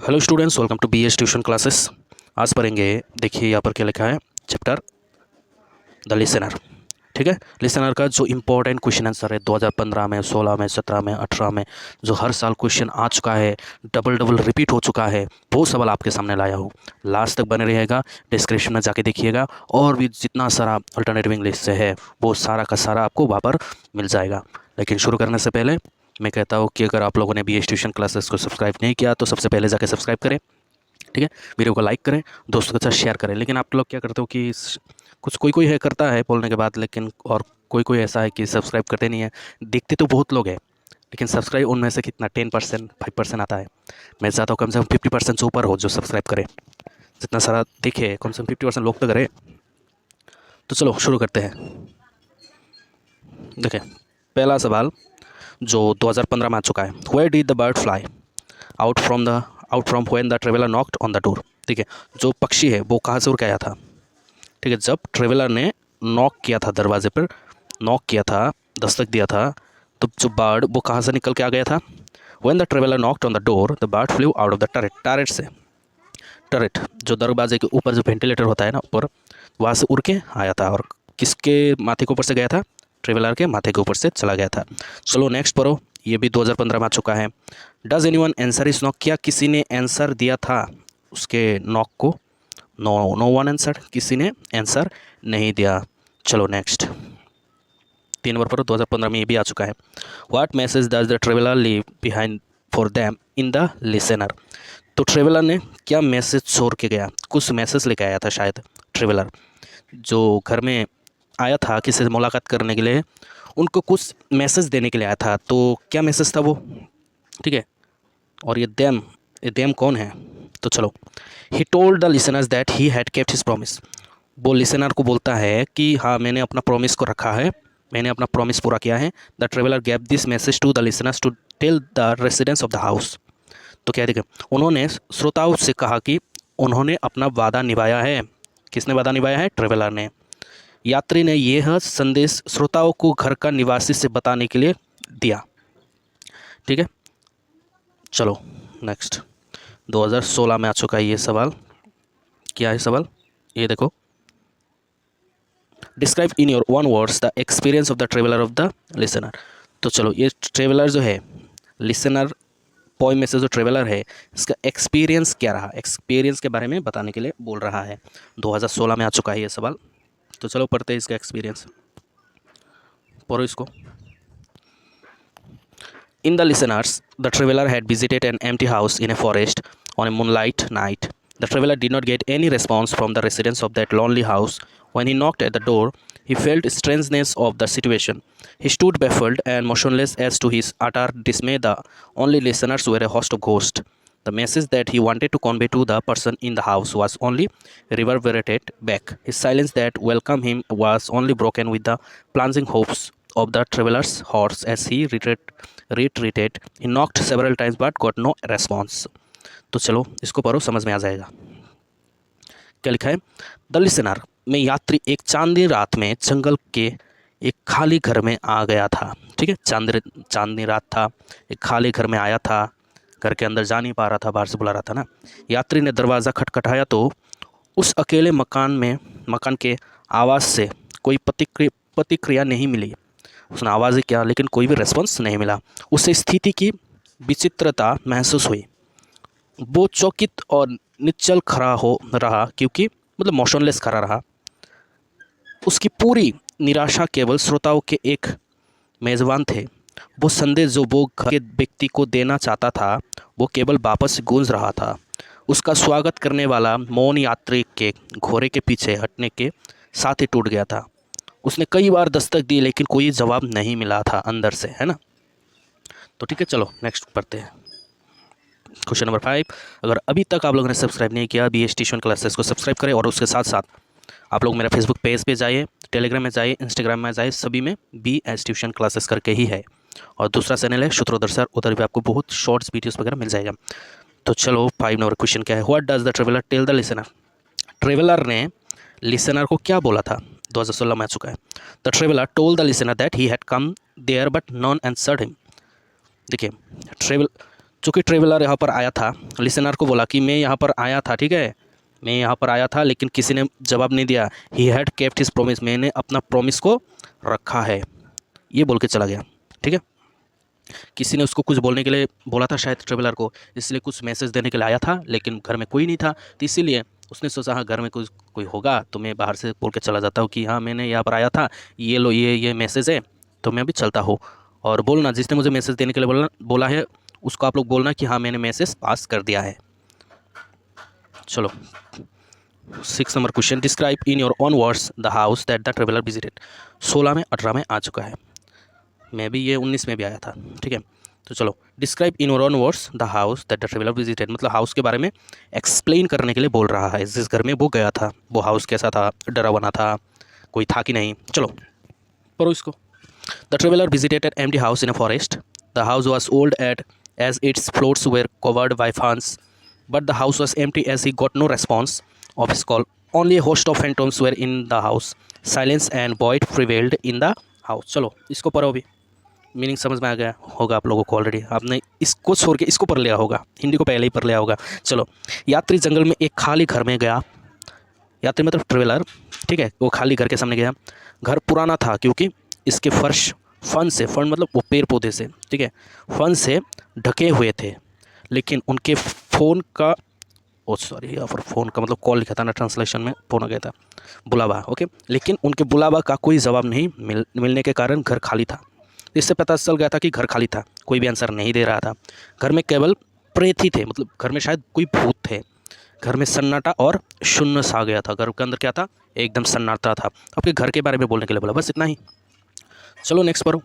Hello students, welcome to BS tuition classes. आज पढ़ेंगे, देखिए यहाँ पर क्या लिखा है, चैप्टर द लिसनर। ठीक है, लिसनर का जो इम्पोर्टेंट क्वेश्चन आंसर है 2015 में, 16 में, 17 में, 18 में, जो हर साल क्वेश्चन आ चुका है, डबल डबल रिपीट हो चुका है, वो सवाल आपके सामने लाया हूँ। लास्ट तक बने रहिएगा, डिस्क्रिप्शन में जाके देखिएगा, और भी जितना सारा अल्टरनेटिव इंग्लिश से है वो सारा का सारा आपको वहाँ पर मिल जाएगा। लेकिन शुरू करने से पहले मैं कहता हूँ कि अगर आप लोगों ने BS ट्यूशन क्लासेस को सब्सक्राइब नहीं किया तो सबसे पहले जाके सब्सक्राइब करें। ठीक है, वीडियो को लाइक करें, दोस्तों के साथ शेयर करें। लेकिन आप लोग क्या करते हो कि कुछ कोई कोई है करता है बोलने के बाद, लेकिन और कोई कोई ऐसा है कि सब्सक्राइब करते नहीं है। देखते तो बहुत लोग हैं, लेकिन सब्सक्राइब उनमें से कितना 10% 5% आता है। मैं चाहता हूँ कम से कम 50% से ऊपर हो जो सब्सक्राइब करे। जितना सारा देखे कम से कम 50% लोग तो करे। तो चलो शुरू करते हैं। देखें, पहला सवाल जो 2015 में आ चुका है, where did the bird fly out from when the traveller knocked on the door. ठीक है, जो पक्षी है वो कहाँ से उड़ के आया था। ठीक है, जब ट्रेवलर ने नॉक किया था, दरवाजे पर नॉक किया था, दस्तक दिया था, तो जो बर्ड वो कहाँ से निकल के आ गया था। When the traveller knocked on the door the bird flu out of the turret. Turret से, टरेट जो दरवाजे के ऊपर जो वेंटिलेटर होता है ना ऊपर, वहाँ से उड़ के आया था। और किसके माथे के ऊपर से गया था, ट्रेवलर के माथे के ऊपर से चला गया था। चलो नेक्स्ट पढ़ो, ये भी 2015 में आ चुका है। डज एनीवन आंसर इस नॉक, क्या किसी ने आंसर दिया था उसके नॉक को। नो, नो वन आंसर, किसी ने आंसर नहीं दिया। चलो नेक्स्ट, 3 नंबर पर 2015 में ये भी आ चुका है। What message does the traveller leave behind for them in the listener. तो ट्रेवलर ने क्या मैसेज छोड़ के गया, कुछ मैसेज लेके आया था शायद ट्रेवलर, जो घर में आया था किसी से मुलाकात करने के लिए, उनको कुछ मैसेज देने के लिए आया था। तो क्या मैसेज था वो। ठीक है, और ये देम कौन है। तो चलो, he told the listeners that he had kept his promise. वो लिसनर को बोलता है कि हाँ, मैंने अपना प्रॉमिस को रखा है, मैंने अपना प्रॉमिस पूरा किया है। The traveller gave this message to the listeners to tell the residents of the house. तो क्या देखें, उन्होंने श्रोताओं से कहा कि उन्होंने अपना वादा निभाया है। किसने वादा निभाया है, ट्रेवलर ने। यात्री ने यह संदेश श्रोताओं को घर का निवासी से बताने के लिए दिया। ठीक है, चलो नेक्स्ट, 2016 में आ चुका है ये सवाल। क्या है सवाल, ये देखो। Describe in your one words the experience of the traveller of the listener. तो चलो, ये ट्रेवलर जो है, लिसनर पोइम में से जो ट्रेवलर है, इसका एक्सपीरियंस क्या रहा, एक्सपीरियंस के बारे में बताने के लिए बोल रहा है। 2016 में आ चुका है ये सवाल। तो चलो पढ़ते हैं इसका एक्सपीरियंस, पढ़ो इसको। In the listeners, the traveler had visited an empty house in a forest on a moonlight night. The traveler did not get any response from the residents of that lonely house. When he knocked at the door, he felt strangeness of the situation. He stood baffled and motionless as to his utter dismay. The only listeners were a host of ghosts. The message that he wanted to convey to the person in the house was only reverberated back. His silence that welcomed him was only broken with the plunging hopes of the traveler's horse as he retreated. He knocked several times but got no response. तो चलो इसको पढ़ो, समझ में आ जाएगा। क्या लिखा है, द लिसनर में यात्री एक चांदनी रात में जंगल के एक खाली घर में आ गया था। ठीक है, चांदनी रात था, एक खाली घर में आया था, घर के अंदर जा नहीं पा रहा था, बाहर से बुला रहा था ना। यात्री ने दरवाज़ा खटखटाया तो उस अकेले मकान के आवाज़ से कोई प्रतिक्रिया नहीं मिली। उसने आवाज़ें किया लेकिन कोई भी रेस्पॉन्स नहीं मिला। उसे स्थिति की विचित्रता महसूस हुई। वो चौकित और निश्चल खड़ा हो रहा, क्योंकि मतलब मोशनलेस खड़ा रहा। उसकी पूरी निराशा केवल श्रोताओं के एक मेज़बान थे। वो संदेश जो वो घर के व्यक्ति को देना चाहता था वो केवल वापस गूंज रहा था। उसका स्वागत करने वाला मौन यात्री के घोड़े के पीछे हटने के साथ ही टूट गया था। उसने कई बार दस्तक दी लेकिन कोई जवाब नहीं मिला था अंदर से, है ना। तो ठीक है, चलो नेक्स्ट पढ़ते हैं। क्वेश्चन नंबर 5, अगर अभी तक आप लोगों ने सब्सक्राइब नहीं किया BS ट्यूशन क्लासेस को सब्सक्राइब करें, और उसके साथ साथ आप लोग मेरा फेसबुक पेज पे जाइए, टेलीग्राम में जाइए, इंस्टाग्राम में जाइए, सभी में BS ट्यूशन क्लासेस करके ही है। और दूसरा चैनल है सूत्रोदर सर, उधर भी आपको बहुत शॉर्ट्स वीडियोस वगैरह मिल जाएगा। तो चलो 5 नंबर क्वेश्चन क्या है, what does the traveller tell the listener. Traveller ने लिसनर को क्या बोला था, 2016 में आ चुका है। The traveller told the listener that he had come there but none answered him. देखिए, चूँकि ट्रेवलर यहाँ पर आया था, लिसनर को बोला कि मैं यहाँ पर आया था, ठीक है, मैं यहाँ पर आया था, लेकिन किसी ने जवाब नहीं दिया। He had kept his promise, मैंने अपना प्रोमिस को रखा है, ये बोल के चला गया। ठीक है, किसी ने उसको कुछ बोलने के लिए बोला था शायद ट्रेवलर को, इसलिए कुछ मैसेज देने के लिए आया था, लेकिन घर में कोई नहीं था, तो इसीलिए उसने सोचा हाँ घर में कोई होगा तो मैं बाहर से बोल के चला जाता हूँ कि हाँ मैंने यहाँ पर आया था, ये लो ये मैसेज है, तो मैं अभी चलता हूँ। और बोलना जिसने मुझे मैसेज देने के लिए बोला है उसको आप लोग बोलना कि हाँ मैंने मैसेज पास कर दिया है। चलो 6 number question, describe in your own words the house that the traveller visited. 16 में 18 में आ चुका है, मैं भी ये 19 में भी आया था। ठीक है, तो चलो describe in your own words the house that the traveller visited, मतलब हाउस के बारे में एक्सप्लेन करने के लिए बोल रहा है, जिस घर में वो गया था वो हाउस कैसा था, डरावना था, कोई था कि नहीं। चलो पढ़ो इसको। The traveller visited an empty house in a forest, the house was old at as its floors were covered by ferns, but the house was empty as he got no response of his call. Only a host of phantoms were in the house. Silence and void prevailed in the house. चलो इसको पढ़ो अभी, meaning समझ में आ गया होगा आप लोगों को ऑलरेडी, आपने इसको छोड़ के इसको पढ़ लिया होगा, हिंदी को पहले ही पढ़ लिया होगा। चलो, यात्री जंगल में एक खाली घर में गया, यात्री मतलब ट्रेवलर, ठीक है, वो खाली घर के सामने गया। घर पुराना था क्योंकि इसके फर्श फन मतलब वो पेड़ पौधे से, ठीक है, फन से ढके हुए थे, लेकिन उनके फ़ोन का यहाँ पर फ़ोन का मतलब कॉल लिखा था ना, ट्रांसलेशन में फ़ोन आ गया था, बुलावा, ओके, लेकिन उनके बुलावा का कोई जवाब नहीं मिलने के कारण घर खाली था। इससे पता चल गया था कि घर खाली था, कोई भी आंसर नहीं दे रहा था। घर में केवल प्रेत ही थे, मतलब घर में शायद कोई भूत थे। घर में सन्नाटा और शून्य सा गया था, घर के अंदर क्या था, एकदम सन्नाटा था। आपके घर के बारे में बोलने के लिए बोला, बस इतना ही। चलो नेक्स्ट पढ़ो,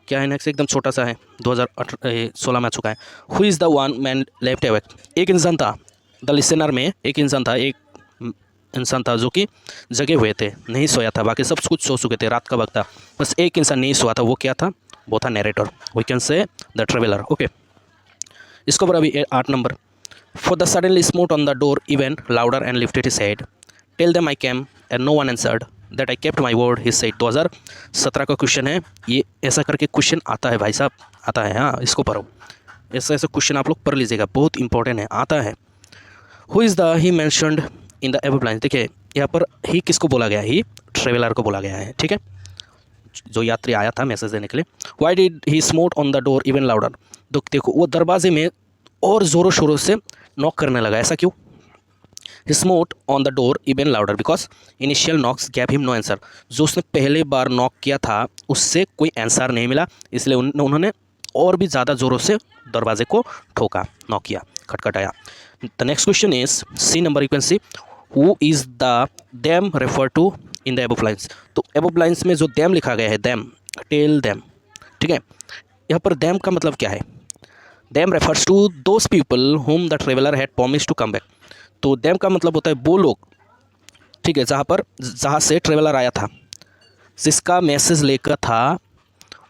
क्या है नेक्स्ट, एकदम छोटा सा है, 2016 में आ चुका है। Who is the one man left awake, एक इंसान था, द लिसनर में एक इंसान था जो कि जगे हुए थे, नहीं सोया था, बाकी सब कुछ सो चुके थे, रात का वक्त था, बस एक इंसान नहीं सोया था, वो क्या था, वो था narrator, we can say the traveller. Okay, इसको पर अभी 8 number, for the suddenly smote on the door even louder and lifted his head, tell them I came and no one answered that I kept my word he said. 2017 का question है ये, ऐसा करके question आता है भाई साहब, आता है, हाँ इसको पढ़ो, ऐसा क्वेश्चन आप लोग पढ़ लीजिएगा, बहुत इंपॉर्टेंट है, आता है। Who is the he mentioned in the above line, देखिए यहाँ पर ही किसको बोला गया, ही ट्रेवलर को बोला गया है, ठीक है, जो यात्री आया था मैसेज देने के लिए। Why did he smote on the door even louder, देखो वो दरवाजे में और ज़ोरों शोरों से नॉक करने लगा, ऐसा क्यों। He smote on the door even louder because initial knocks gave him no answer, जो उसने पहले बार नॉक किया था उससे कोई आंसर नहीं मिला, इसलिए उन्होंने और भी ज़्यादा ज़ोरों से दरवाजे को ठोका, नॉक किया, खटखटाया। The next question is C number, you can see who is the them refer to in the above lines, तो एबव लाइन्स में जो देम लिखा गया है, देम, टेल देम, ठीक है, यहाँ पर देम का मतलब क्या है, them refers to those people whom the traveller had promised to come back, तो देम का मतलब होता है वो लोग, ठीक है, जहाँ से ट्रेवलर आया था, जिसका मैसेज लेकर था,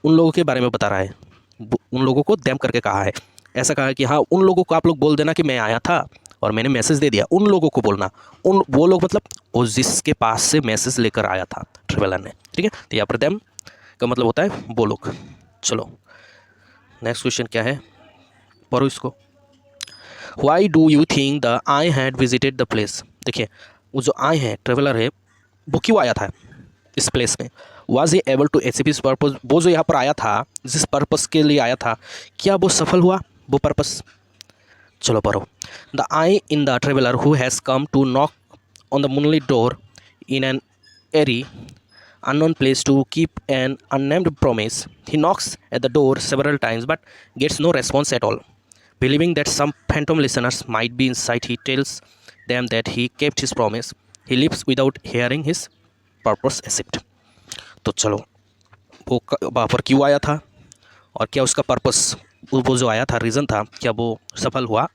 उन लोगों के बारे में बता रहा है, उन लोगों को देम करके कहा है, ऐसा कहा है कि हाँ उन लोगों को आप लोग बोल देना कि मैं आया था और मैंने मैसेज दे दिया, उन लोगों को बोलना, वो लोग मतलब वो जिसके पास से मैसेज लेकर आया था ट्रेवलर ने, ठीक है, तो यहाँ पर देम का मतलब होता है वो लोग। चलो नेक्स्ट क्वेश्चन क्या है, पढ़ो इसको। Why do you think the I had visited the place, देखिए वो जो आई है ट्रेवलर है, वो क्यों आया था इस प्लेस में, was he able to achieve his purpose, वो जो यहाँ पर आया था, जिस पर्पस के लिए आया था, क्या वो सफल हुआ वो पर्पस। चलो पढ़ो। The I in the traveller who has come to knock on the moonlit door in an eerie unknown place to keep an unnamed promise, he knocks at the door several times but gets no response at all. Believing that some phantom listeners might be inside, he tells them that he kept his promise. He leaves without hearing his purpose achieved. तो चलो वो वहाँ पर क्यों आया था और क्या उसका पर्पस, वो जो आया था रीज़न था, क्या वो सफल हुआ,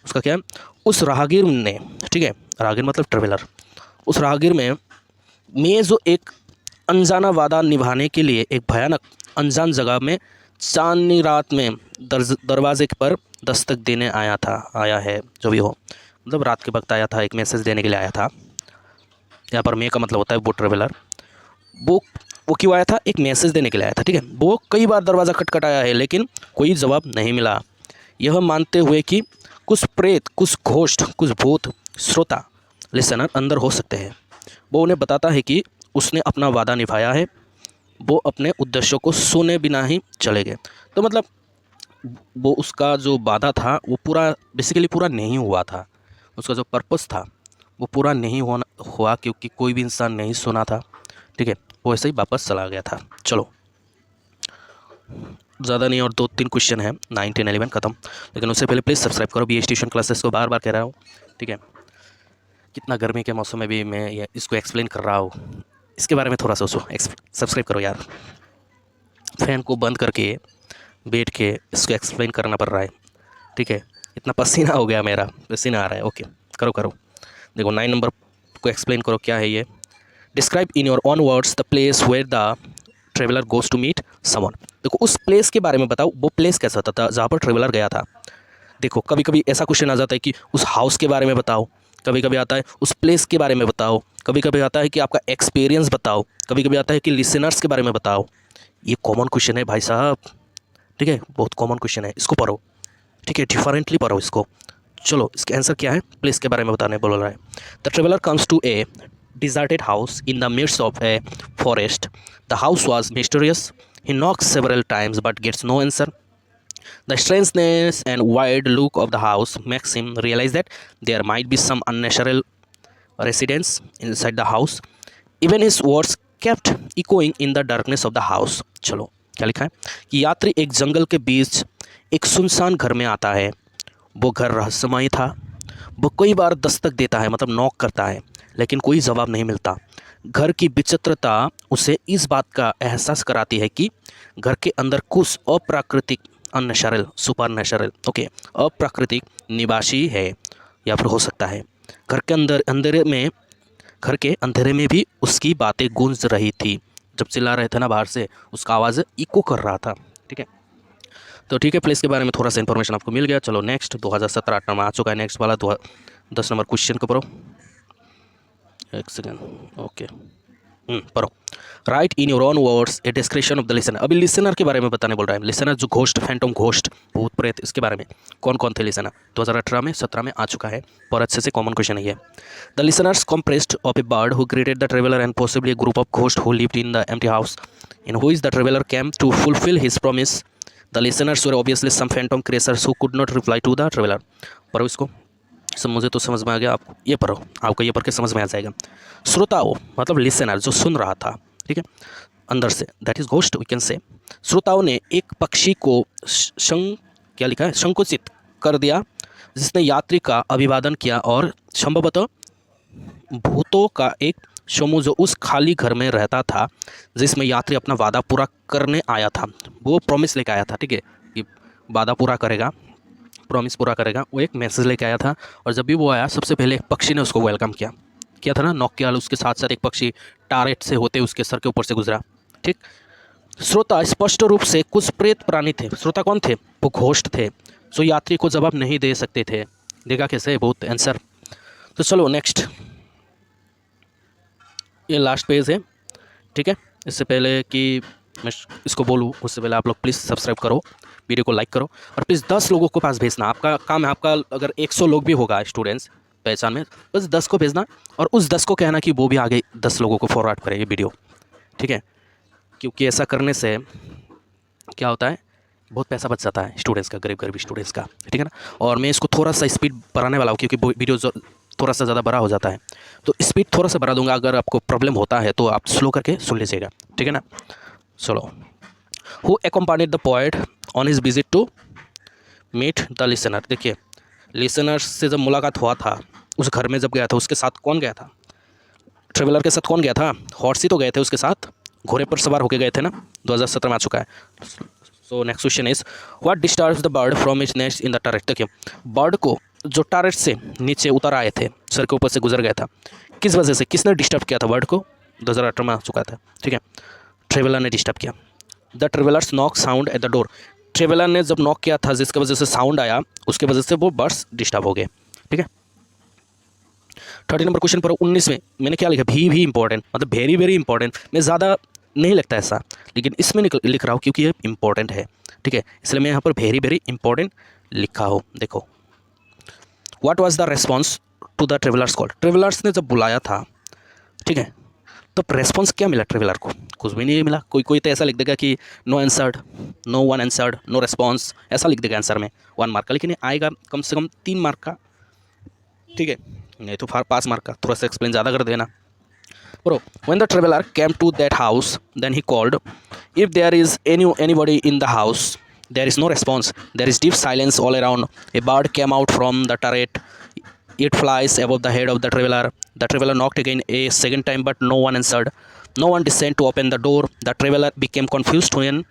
उसका क्या, उस राहगीर ने, ठीक है, राहगीर मतलब ट्रेवलर, उस राहगीर में जो एक अनजाना वादा निभाने के लिए एक भयानक अनजान जगह में चांदनी रात में दरवाजे पर दस्तक देने आया है, जो भी हो, मतलब रात के वक्त आया था, एक मैसेज देने के लिए आया था। यहाँ पर मैं का मतलब होता है वो ट्रेवलर, वो वो क्यों आया था? एक मैसेज देने के लिए आया था, ठीक है। वो कई बार दरवाज़ा खटखटाया है लेकिन कोई जवाब नहीं मिला, यह मानते हुए कि कुछ प्रेत, कुछ घोस्ट, कुछ भूत श्रोता लिसनर अंदर हो सकते हैं। वो उन्हें बताता है कि उसने अपना वादा निभाया है, वो अपने उद्देश्यों को सुने बिना ही चले गए। तो मतलब वो उसका जो वादा था वो पूरा बेसिकली पूरा नहीं हुआ था, उसका जो पर्पस था वो पूरा नहीं हुआ क्योंकि कोई भी इंसान नहीं सुना था, ठीक है। वो ऐसे ही वापस चला गया था। चलो ज़्यादा नहीं और 2-3 क्वेश्चन है, 9, 10, 11 ख़त्म। लेकिन उससे पहले प्लीज़ सब्सक्राइब करो BH ट्यूशन क्लासेस को, बार बार कह रहा हूँ, ठीक है। कितना गर्मी के मौसम में भी मैं ये इसको एक्सप्लेन कर रहा हूँ, इसके बारे में थोड़ा सा सोचो। सब्सक्राइब करो यार, फ़ैन को बंद करके बैठ के इसको एक्सप्लेन करना पड़ रहा है, ठीक है। इतना पसीना हो गया, मेरा पसीना आ रहा है। ओके करो करो। देखो 9 नंबर को एक्सप्लेन करो, क्या है ये? Describe in your own words the place where the traveller goes to meet someone. देखो उस प्लेस के बारे में बताओ, वो प्लेस कैसा था जहाँ पर ट्रेवलर गया था। देखो कभी कभी ऐसा क्वेश्चन आ जाता है कि उस हाउस के बारे में बताओ, कभी कभी आता है उस प्लेस के बारे में बताओ, कभी कभी आता है कि आपका एक्सपीरियंस बताओ, कभी कभी आता है कि लिसनर्स के बारे में बताओ। ये कॉमन क्वेश्चन है भाई साहब, ठीक है, बहुत कॉमन क्वेश्चन है, इसको पढ़ो, ठीक है, डिफरेंटली पढ़ो इसको। चलो इसका आंसर क्या है? प्लेस के बारे में बताने बोल रहा है। The traveller comes to a deserted house in the midst of a forest. The house was mysterious. He knocks several times but gets no answer. The strangeness and wild look of the house makes him realize that there might be some unnatural residents inside the house. Even his words kept echoing in the darkness of the house. चलो क्या लिखा है कि यात्री एक जंगल के बीच एक सुनसान घर में आता है। वो घर रहस्यमय था। वो कई बार दस्तक देता है, मतलब नॉक करता है, लेकिन कोई जवाब नहीं मिलता। घर की विचित्रता उसे इस बात का एहसास कराती है कि घर के अंदर कुछ अप्राकृतिक, अननेचुरल, सुपर नेचुरल, ओके, अप्राकृतिक निवासी है या फिर हो सकता है। घर के अंधेरे में भी उसकी बातें गूंज रही थी। जब चिल्ला रहे थे ना बाहर से, उसका आवाज़ इको कर रहा था, ठीक है। तो ठीक है, प्लेस के बारे में थोड़ा सा इन्फॉर्मेशन आपको मिल गया। चलो नेक्स्ट 2017 8 नंबर आ चुका है। नेक्स्ट वाला 10 नंबर क्वेश्चन को पढ़ो। एक सेकेंड, ओके, पढ़ो। Right in your own words a description of the listener. अभी लिसनर के बारे में बताने बोल रहा है। लिसनर जो घोस्ट, फैंटम घोस्ट, भूत प्रेत, इसके बारे में कौन कौन थे लिसनर? 2018 में 17 में आ चुका है, और अच्छे से कॉमन क्वेश्चन है ये। The listeners compressed of a bird who greeted the traveller and possibly a group of ghost who lived in the empty house in which the traveller came to fulfil his promise. The listeners were obviously some phantom creatures who could not reply to the traveller. पढ़ो इसको, सब मुझे तो समझ में आ गया, आपको ये पढ़ो, आपको ये पढ़ के समझ में आ जाएगा। श्रोताओं मतलब लिसनर जो सुन रहा था, ठीक है, अंदर से, that is ghost we can say. श्रोताओं ने एक पक्षी को क्या लिखा है, संकुचित कर दिया जिसने यात्री का अभिवादन किया, और संभवतः भूतों का एक समूह जो उस खाली घर में रहता था जिसमें यात्री अपना वादा पूरा करने आया था। वो प्रॉमिस लेके आया था, ठीक है, कि वादा पूरा करेगा, प्रॉमिस पूरा करेगा। वो एक मैसेज लेके आया था, और जब भी वो आया सबसे पहले एक पक्षी ने उसको वेलकम किया था ना, नॉक किया। उसके साथ साथ एक पक्षी टारेट से होते उसके सर के ऊपर से गुजरा, ठीक। श्रोता स्पष्ट रूप से कुछ प्रेत प्राणी थे। श्रोता कौन थे? वो घोस्ट थे जो यात्री को जवाब नहीं दे सकते थे। देखा कैसे, बहुत आंसर। तो चलो नेक्स्ट, ये लास्ट पेज है, ठीक है। इससे पहले कि मैं इसको बोलूँ उससे पहले आप लोग प्लीज़ सब्सक्राइब करो, वीडियो को लाइक करो, और प्लीज़ 10 लोगों को पास भेजना। आपका काम है, आपका अगर 100 लोग भी होगा स्टूडेंट्स पहचान में, बस 10 को भेजना, और उस 10 को कहना कि वो भी आगे 10 लोगों को फॉरवर्ड करे ये वीडियो, ठीक है। क्योंकि ऐसा करने से क्या होता है, बहुत पैसा बच जाता है स्टूडेंट्स का, गरीब स्टूडेंट्स का, ठीक है ना। और मैं इसको थोड़ा सा स्पीड बढ़ाने वाला हूँ क्योंकि वीडियो थोड़ा सा ज़्यादा बड़ा हो जाता है, तो स्पीड थोड़ा सा बढ़ा दूंगा। अगर आपको प्रॉब्लम होता है तो आप स्लो करके सुन लीजिएगा, ठीक है ना। चलो, who accompanied the poet on his visit to meet the listener. देखिए, लिसनर से जब मुलाकात हुआ था, उस घर में जब गया था, उसके साथ कौन गया था? ट्रेवलर के साथ कौन गया था? हॉर्सी तो गए थे उसके साथ, घोड़े पर सवार होके गए थे ना, 2017 में आ चुका है। So next question is what disturbs the bird from its nest in the turret. देखिए, बर्ड को जो टारेट से नीचे उतर आए थे, सर के ऊपर से गुजर गया था, किस वजह से, किसने डिस्टर्ब किया था बर्ड को? 2018 में आ चुका था, ठीक है, ट्रेवलर ने डिस्टर्ब किया। The travellers knock sound at the door. Traveller ने जब नॉक किया था, जिसकी वजह से साउंड आया, उसके वजह से वो बर्ड्स डिस्टर्ब हो गए, ठीक है। 30 नंबर क्वेश्चन पर 19 में मैंने क्या लिखा, भी इंपॉर्टेंट, मतलब वेरी वेरी इंपॉर्टेंट। मैं ज़्यादा नहीं लगता ऐसा, लेकिन इसमें लिख रहा हूँ क्योंकि ये इंपॉर्टेंट है, ठीक है, इसलिए मैं यहाँ पर वेरी वेरी इंपॉर्टेंट लिखा हूँ। देखो, what was the response to the traveller's call. Travellers ने जब बुलाया था, ठीक है, तो रेस्पॉन्स क्या मिला ट्रेवलर को? कुछ भी नहीं मिला। कोई कोई तो ऐसा लिख देगा कि no answered, no one answered, no response, ऐसा लिख देगा आंसर में 1 मार्क का, लेकिन ये आएगा कम से कम 3 मार्क का, ठीक है, नहीं तो 5 मार्क का। थोड़ा सा एक्सप्लेन ज़्यादा कर देना। Bro, when the traveler came to that house, then he called. If there is anybody in the house, there is no response. There is deep silence all around. A bird came out from the turret. It flies above the head of the traveler. The traveler knocked again a second time, but no one answered. No one descended to open the door. The traveler became confused when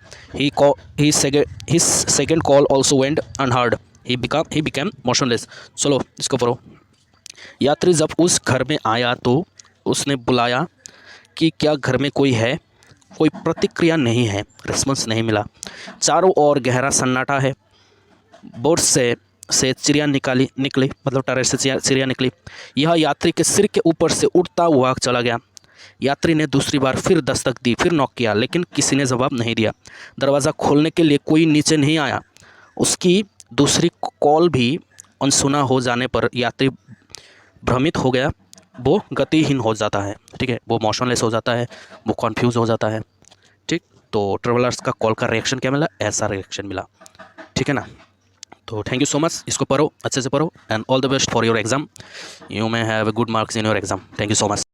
his second call also went unheard. He became motionless. चलो इसको पढ़ो। यात्री जब उस घर में आया तो उसने बुलाया कि क्या घर में कोई है। कोई प्रतिक्रिया नहीं है, रिस्पॉन्स नहीं मिला। चारों ओर गहरा सन्नाटा है। बोर्ड से चिड़िया निकली, मतलब टरेट से चिड़िया निकली। यह यात्री के सिर के ऊपर से उड़ता हुआ चला गया। यात्री ने दूसरी बार फिर दस्तक दी, फिर नॉक किया, लेकिन किसी ने जवाब नहीं दिया। दरवाज़ा खोलने के लिए कोई नीचे नहीं आया। उसकी दूसरी कॉल भी अनसुना हो जाने पर यात्री भ्रमित हो गया, वो गतिहीन हो जाता है, ठीक है, वो मोशनलेस हो जाता है, वो कन्फ्यूज़ हो जाता है, ठीक। तो ट्रेवलर्स का कॉल का रिएक्शन क्या मिला? ऐसा रिएक्शन मिला, ठीक है ना। तो थैंक यू सो मच, इसको पढ़ो, अच्छे से पढ़ो, and all the best for your exam. You may have good marks in your exam. Thank you so much.